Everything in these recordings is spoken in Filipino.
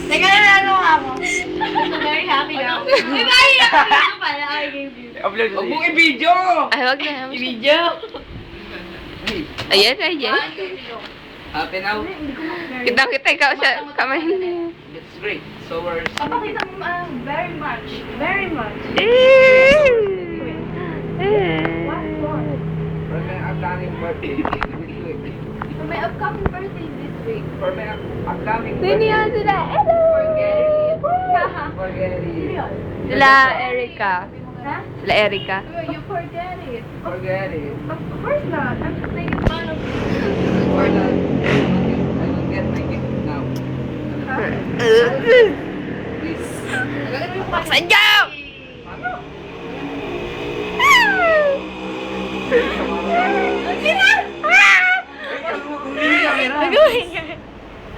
Teka na, ano nga mo? Very happy now. Di ba? Ano pala? I gave you. Upload Huwag mong i-video! Ay, wag na. Video. Ayan, ayan. Happy now? Kitang-kita ikaw sa kamay niya. It's great. So we're... Papakita mo very much. Very much. What for? For my upcoming birthday. For my upcoming birthday this week. For my upcoming Sinihan sila. Forget it. Forget it. Sila Erica. Ha? Sila Erica. You forget it. Forget it. Of course not. I'm just making fun of you. For that, I will get my gift now. Please. Baksan niyo!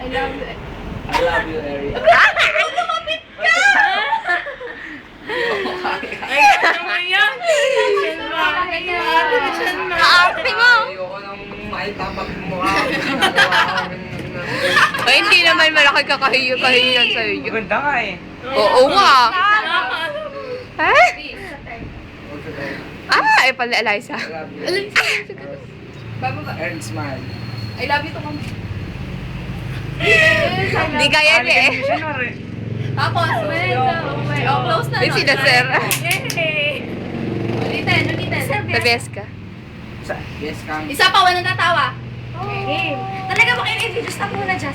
I love you. I love you, Eric. Aarte mo! Ayoko nang maitapak mo. Ay, hindi naman malaki kakahiyo-kahiyan sa iyo. Ganda nga eh. Oo nga. Ha? Also, guys, Ah, ay pala Eliza. I love you. Eric, smile. I love you to mom. Hindi kaya niya eh. Tapos, close na. Ay, sila sir. Ulitin. The best ka. Yes, come. Isa pa, walang tatawa. Okay. Talaga ba kayo i-video stop muna, Jazz?